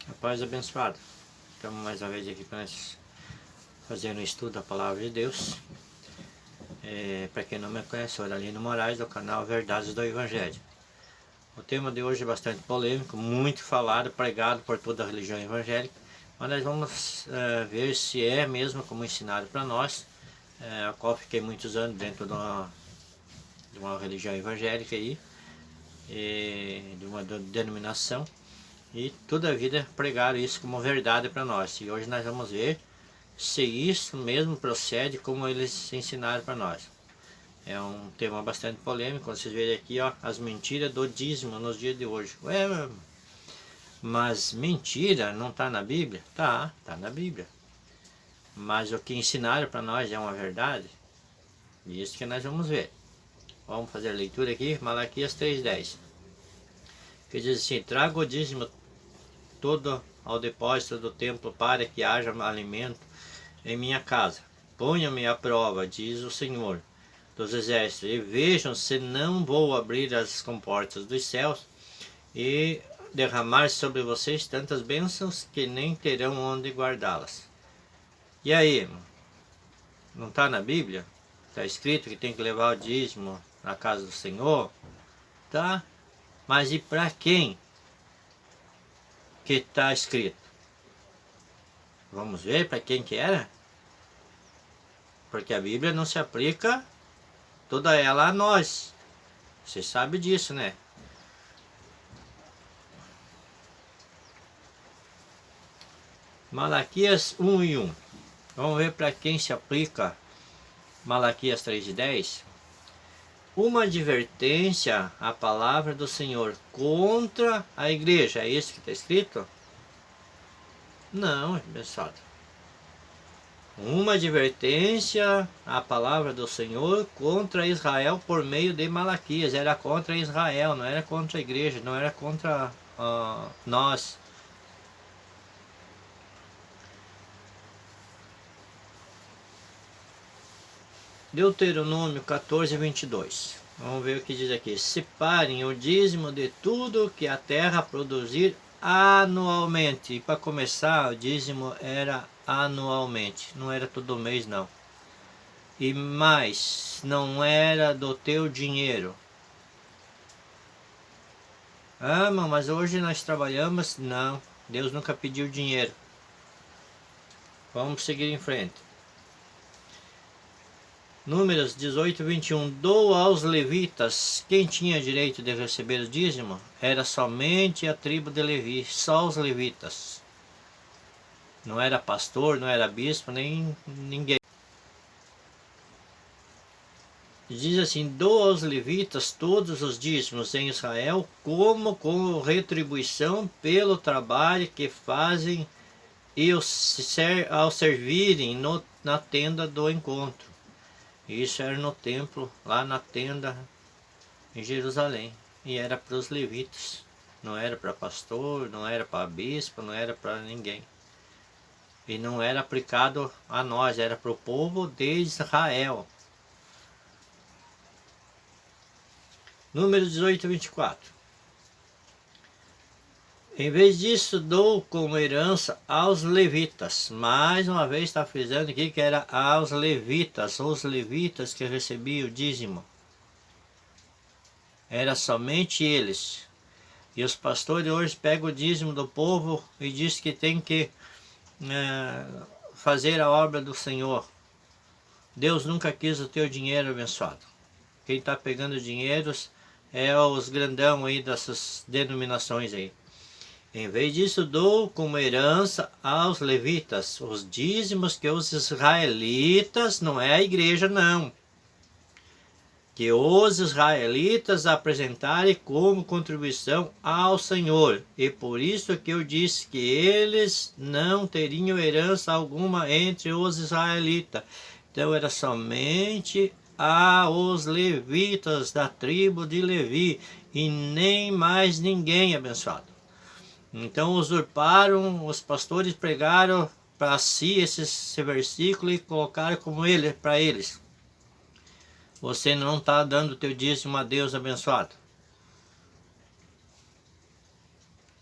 A paz abençoada. Estamos mais uma vez aqui para nós fazendo um estudo da Palavra de Deus. Para quem não me conhece, eu sou Arlindo Moraes, do canal Verdades do Evangelho. O tema de hoje é bastante polêmico, muito falado, pregado por toda a religião evangélica. Mas nós vamos ver se é mesmo como ensinado para nós, a qual fiquei muitos anos dentro de uma religião evangélica aí, de uma denominação. E toda a vida pregaram isso como verdade para nós. E hoje nós vamos ver se isso mesmo procede como eles ensinaram para nós. É um tema bastante polêmico. Vocês verem aqui, ó, as mentiras do dízimo nos dias de hoje. Ué, mas mentira não está na Bíblia? Tá na Bíblia. Mas o que ensinaram para nós é uma verdade? E isso que nós vamos ver. Vamos fazer a leitura aqui, Malaquias 3:10. Que diz assim: traga o dízimo todo ao depósito do templo para que haja alimento em minha casa. Ponha-me à prova, diz o Senhor dos Exércitos, e vejam se não vou abrir as comportas dos céus e derramar sobre vocês tantas bênçãos que nem terão onde guardá-las. E aí, não está na Bíblia? Está escrito que tem que levar o dízimo na casa do Senhor? Tá, mas e para quem que está escrito? Vamos ver para quem que era? Porque a Bíblia não se aplica toda ela a nós. Você sabe disso, né? Malaquias 1:1. Vamos ver para quem se aplica Malaquias 3:10. Uma advertência à palavra do Senhor contra a igreja. É isso que está escrito? Não, pessoal. Uma advertência à palavra do Senhor contra Israel por meio de Malaquias. Era contra Israel, não era contra a igreja, não era contra nós. Deuteronômio 14:22. Vamos ver o que diz aqui. Separem o dízimo de tudo que a terra produzir anualmente. E para começar, o dízimo era anualmente, não era todo mês não. E mais, não era do teu dinheiro. Ah, mas hoje nós trabalhamos. Não, Deus nunca pediu dinheiro. Vamos seguir em frente. Números 18:21. Doa aos levitas. Quem tinha direito de receber o dízimo era somente a tribo de Levi, só os levitas. Não era pastor, não era bispo, nem ninguém. Diz assim: doa aos levitas todos os dízimos em Israel, como retribuição pelo trabalho que fazem e ao servirem na tenda do encontro. Isso era no templo, lá na tenda em Jerusalém. E era para os levitas. Não era para pastor, não era para bispo, não era para ninguém. E não era aplicado a nós, era para o povo de Israel. Número 18:24. Em vez disso, dou como herança aos levitas. Mais uma vez está frisando aqui que era aos levitas, os levitas que recebiam o dízimo. Era somente eles. E os pastores hoje pegam o dízimo do povo e diz que tem que fazer a obra do Senhor. Deus nunca quis o teu dinheiro abençoado. Quem está pegando dinheiros é os grandão aí dessas denominações aí. Em vez disso, dou como herança aos levitas os dízimos que os israelitas, não é a igreja não, que os israelitas apresentarem como contribuição ao Senhor. E por isso que eu disse que eles não teriam herança alguma entre os israelitas. Então era somente aos levitas da tribo de Levi e nem mais ninguém, abençoado. Então usurparam, os pastores pregaram para si esse versículo e colocaram como ele para eles. Você não está dando o teu dízimo a Deus abençoado.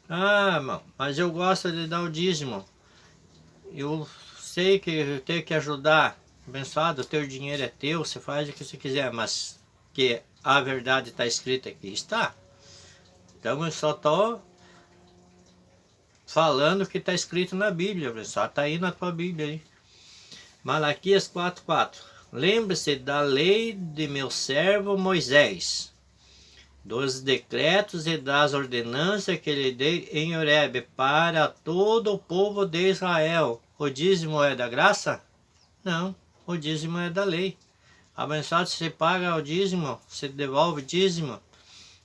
Ah, irmão, mas eu gosto de dar o dízimo. Eu sei que eu tenho que ajudar. Abençoado, o teu dinheiro é teu, você faz o que você quiser, mas que a verdade está escrita aqui, está. Então eu só estou falando o que está escrito na Bíblia, pessoal. Está aí na tua Bíblia. Hein? Malaquias 4:4. Lembre-se da lei de meu servo Moisés, dos decretos e das ordenanças que lhe dei em Horebe para todo o povo de Israel. O dízimo é da graça? Não, o dízimo é da lei. Abençoado, se você paga o dízimo, você devolve o dízimo,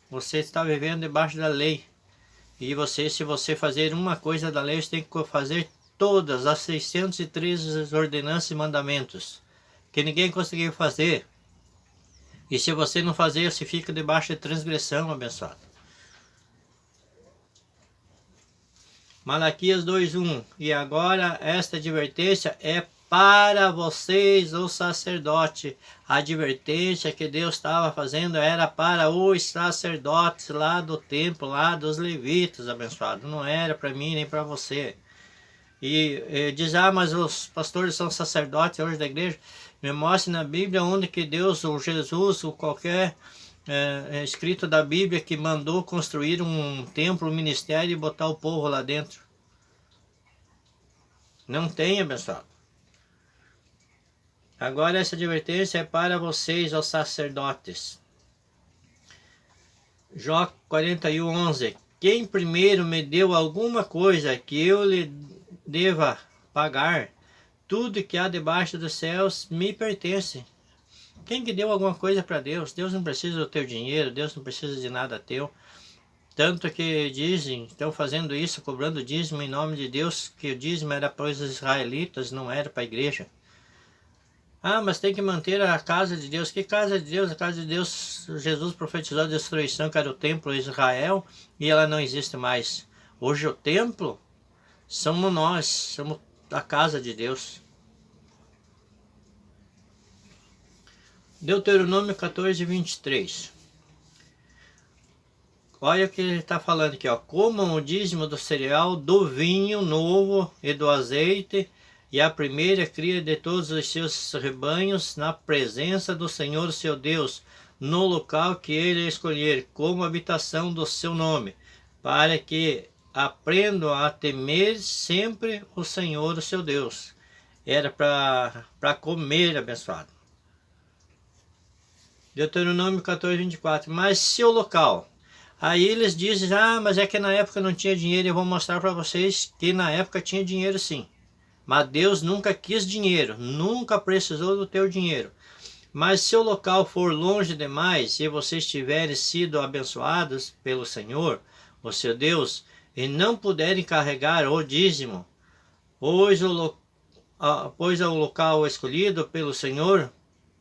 você está vivendo debaixo da lei. E você, se você fazer uma coisa da lei, você tem que fazer todas as 613 ordenanças e mandamentos, que ninguém conseguiu fazer. E se você não fazer, você fica debaixo de transgressão, abençoado. Malaquias 2:1. E agora esta advertência é para vocês, o sacerdote. A advertência que Deus estava fazendo era para os sacerdotes lá do templo, lá dos levitas, abençoado. Não era para mim nem para você. E diz, mas os pastores são sacerdotes hoje da igreja. Me mostre na Bíblia onde que Deus, ou Jesus, ou qualquer escrito da Bíblia que mandou construir um templo, um ministério e botar o povo lá dentro. Não tem, abençoado. Agora essa advertência é para vocês, os sacerdotes. Jó 41:11. Quem primeiro me deu alguma coisa que eu lhe deva pagar, tudo que há debaixo dos céus me pertence. Quem que deu alguma coisa para Deus? Deus não precisa do teu dinheiro, Deus não precisa de nada teu. Tanto que dizem, estão fazendo isso, cobrando dízimo em nome de Deus, que o dízimo era para os israelitas, não era para a igreja. Ah, mas tem que manter a casa de Deus. Que casa de Deus? A casa de Deus, Jesus profetizou a destruição, que era o templo de Israel, e ela não existe mais. Hoje o templo somos nós, somos a casa de Deus. Deuteronômio 14:23. Olha o que ele está falando aqui, ó. Comam o dízimo do cereal, do vinho novo e do azeite, e a primeira cria de todos os seus rebanhos, na presença do Senhor seu Deus, no local que ele escolher, como habitação do seu nome, para que aprendam a temer sempre o Senhor o seu Deus. Era para comer, abençoado. Deuteronômio 14:24. Mas se o local... Aí eles dizem, mas é que na época não tinha dinheiro. Eu vou mostrar para vocês que na época tinha dinheiro sim. Mas Deus nunca quis dinheiro, nunca precisou do teu dinheiro. Mas se o local for longe demais e vocês tiverem sido abençoados pelo Senhor, o seu Deus, e não puderem carregar o dízimo, pois é o local escolhido pelo Senhor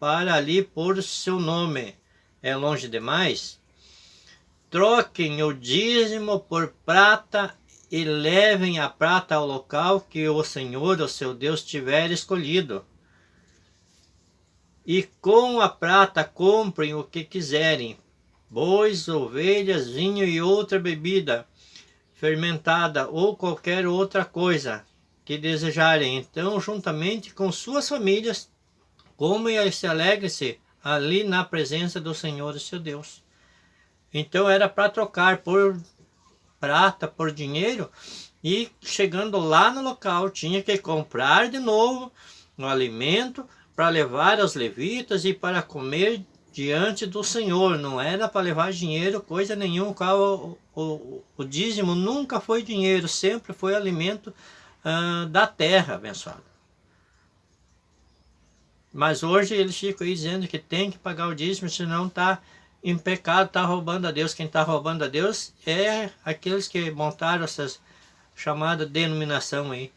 para ali pôr o seu nome é longe demais, troquem o dízimo por prata e levem a prata ao local que o Senhor, o seu Deus, tiver escolhido. E com a prata comprem o que quiserem, bois, ovelhas, vinho e outra bebida fermentada ou qualquer outra coisa que desejarem. Então, juntamente com suas famílias, comem e se alegrem-se ali na presença do Senhor, o seu Deus. Então era para trocar por prata, por dinheiro, e chegando lá no local tinha que comprar de novo o alimento para levar aos levitas e para comer diante do Senhor. Não era para levar dinheiro, coisa nenhuma. O dízimo nunca foi dinheiro, sempre foi alimento da terra, abençoado. Mas hoje eles ficam aí dizendo que tem que pagar o dízimo, senão está em pecado, está roubando a Deus. Quem está roubando a Deus é aqueles que montaram essas chamada denominação aí.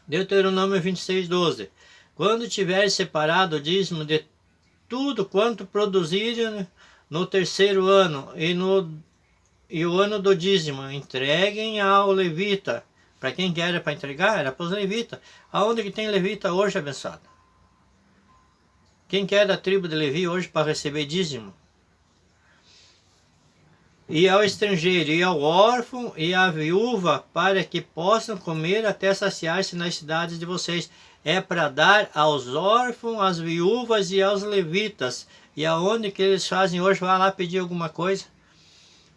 Deuteronômio 26:12. Quando tiveres separado o dízimo de tudo quanto produzirem no terceiro ano e o ano do dízimo, entreguem ao levita. Para quem que era para entregar? Era para os levitas. Aonde que tem levita hoje, abençoado? Quem que é da tribo de Levi hoje para receber dízimo? e ao estrangeiro, e ao órfão, e à viúva, para que possam comer até saciar-se nas cidades de vocês. É para dar aos órfãos, às viúvas e aos levitas. E aonde que eles fazem hoje? Vai lá pedir alguma coisa.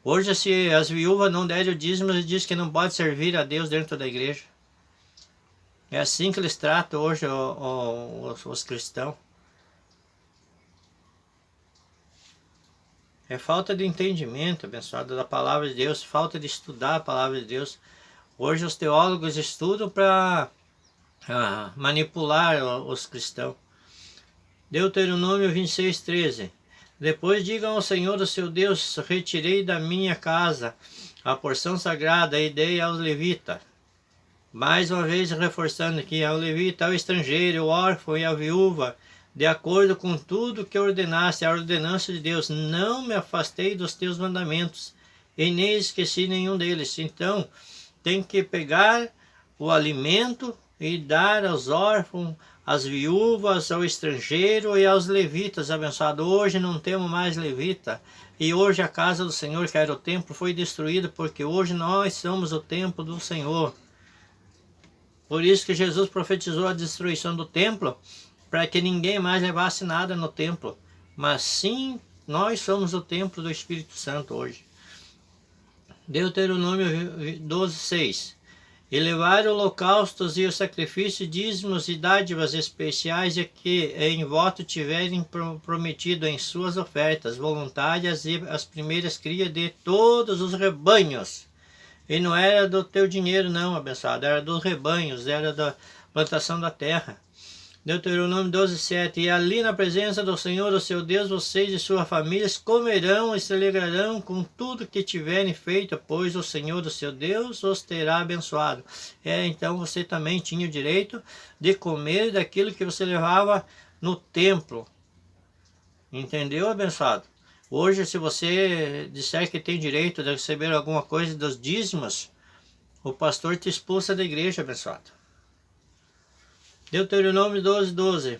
Hoje, se as viúvas não derem o dízimo, eles dizem que não pode servir a Deus dentro da igreja. É assim que eles tratam hoje os cristãos. É falta de entendimento, abençoado, da palavra de Deus, falta de estudar a palavra de Deus. Hoje os teólogos estudam para manipular os cristãos. Deuteronômio 26:13. Depois digam ao Senhor, o seu Deus, retirei da minha casa a porção sagrada e dei aos levitas. Mais uma vez reforçando aqui, ao levita, ao estrangeiro, ao órfão e à viúva, de acordo com tudo que ordenaste, a ordenança de Deus. Não me afastei dos teus mandamentos, e nem esqueci nenhum deles. Então, tem que pegar o alimento e dar aos órfãos, às viúvas, ao estrangeiro e aos levitas, abençoado. Hoje não temos mais levita, e hoje a casa do Senhor, que era o templo, foi destruída, porque hoje nós somos o templo do Senhor. Por isso que Jesus profetizou a destruição do templo, para que ninguém mais levasse nada no templo. Mas sim, nós somos o templo do Espírito Santo hoje. Deuteronômio 12:6. E levar holocaustos e os sacrifícios, dízimos e dádivas especiais que em voto tiverem prometido em suas ofertas voluntárias e as primeiras crias de todos os rebanhos. E não era do teu dinheiro não, abençoado, era dos rebanhos, era da plantação da terra. Deuteronômio 12:7. E ali na presença do Senhor, o seu Deus, vocês e suas famílias comerão e se alegrarão com tudo que tiverem feito, pois o Senhor, o seu Deus, os terá abençoado. Então você também tinha o direito de comer daquilo que você levava no templo. Entendeu, abençoado? Hoje, se você disser que tem direito de receber alguma coisa dos dízimos, o pastor te expulsa da igreja, abençoado. Deuteronômio 12:12.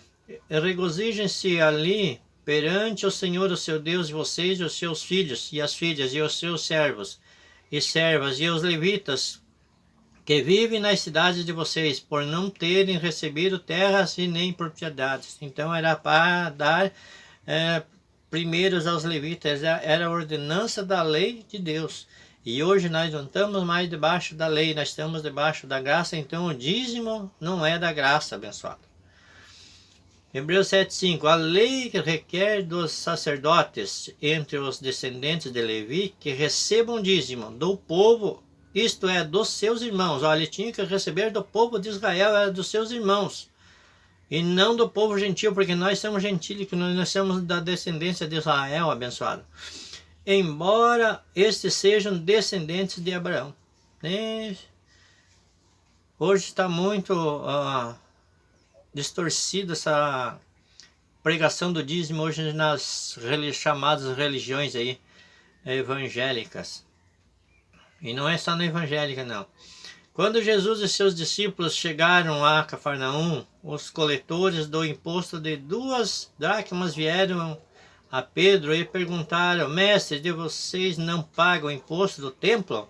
Regozijem-se ali perante o Senhor, o seu Deus, vocês e os seus filhos e as filhas e os seus servos e servas e os levitas que vivem nas cidades de vocês, por não terem recebido terras e nem propriedades. Então era para dar primeiros aos levitas, era a ordenança da lei de Deus. E hoje nós não estamos mais debaixo da lei, nós estamos debaixo da graça, então o dízimo não é da graça, abençoado. Hebreus 7:5. A lei requer dos sacerdotes entre os descendentes de Levi que recebam dízimo do povo, isto é, dos seus irmãos. Olha, ele tinha que receber do povo de Israel, era dos seus irmãos. E não do povo gentil, porque nós somos gentílicos, nós somos da descendência de Israel, abençoado. Embora estes sejam descendentes de Abraão. Hoje está muito distorcida essa pregação do dízimo hoje nas chamadas religiões aí, evangélicas. E não é só na evangélica, não. Quando Jesus e seus discípulos chegaram a Cafarnaum, os coletores do imposto de 2 dracmas vieram a Pedro e perguntaram: Mestre, de vocês não pagam o imposto do templo?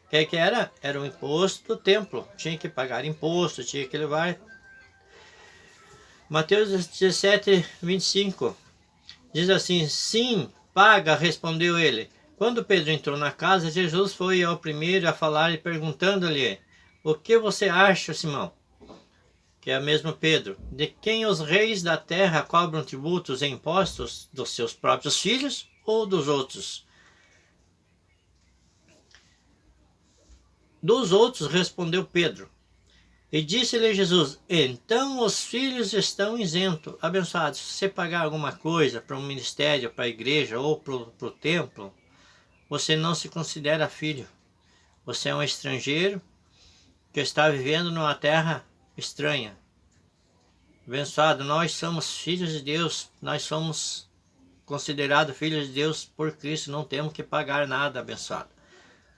O que era? Era o imposto do templo. Tinha que pagar imposto, tinha que levar. Mateus 17:25 diz assim: Sim, paga, respondeu ele. Quando Pedro entrou na casa, Jesus foi ao primeiro a falar e perguntando-lhe: O que você acha, Simão? Que é mesmo Pedro. De quem os reis da terra cobram tributos e impostos? Dos seus próprios filhos ou dos outros? Dos outros, respondeu Pedro. E disse-lhe Jesus: Então os filhos estão isentos. Abençoados, se você pagar alguma coisa para um ministério, para a igreja ou para o templo, você não se considera filho. Você é um estrangeiro que está vivendo numa terra estranha. Abençoado, nós somos filhos de Deus, nós somos considerados filhos de Deus por Cristo, não temos que pagar nada, abençoado.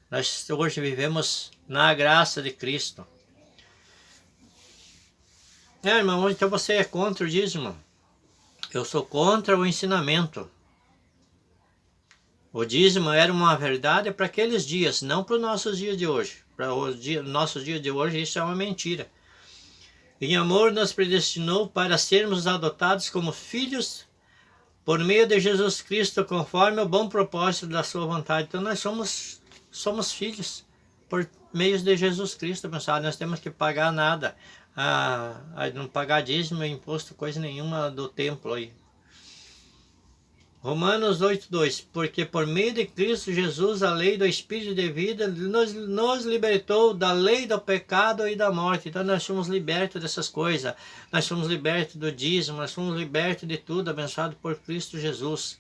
Nós hoje vivemos na graça de Cristo. Irmão, então você é contra o dízimo? Eu sou contra o ensinamento. O dízimo era uma verdade para aqueles dias, não para os nossos dias de hoje. Para os nossos dias de hoje isso é uma mentira. Em amor nos predestinou para sermos adotados como filhos por meio de Jesus Cristo, conforme o bom propósito da sua vontade. Então nós somos filhos por meio de Jesus Cristo, pessoal. Nós temos que pagar nada, não pagar dízimo, imposto, coisa nenhuma do templo aí. Romanos 8:2, porque por meio de Cristo Jesus, a lei do Espírito de vida nos libertou da lei do pecado e da morte. Então nós somos libertos dessas coisas, nós somos libertos do dízimo, nós somos libertos de tudo, abençoado por Cristo Jesus.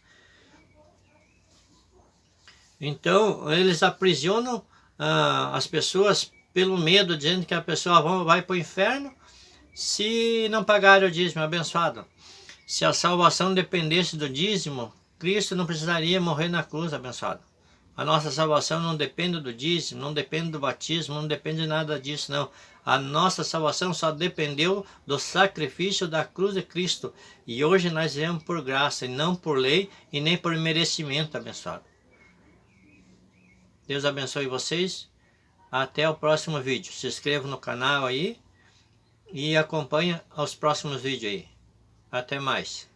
Então eles aprisionam as pessoas pelo medo, dizendo que a pessoa vai para o inferno se não pagar o dízimo, abençoado. Se a salvação dependesse do dízimo, Cristo não precisaria morrer na cruz, abençoado. A nossa salvação não depende do dízimo, não depende do batismo, não depende de nada disso, não. A nossa salvação só dependeu do sacrifício da cruz de Cristo. E hoje nós vivemos por graça, e não por lei, e nem por merecimento, abençoado. Deus abençoe vocês. Até o próximo vídeo. Se inscreva no canal aí e acompanha os próximos vídeos aí. Até mais.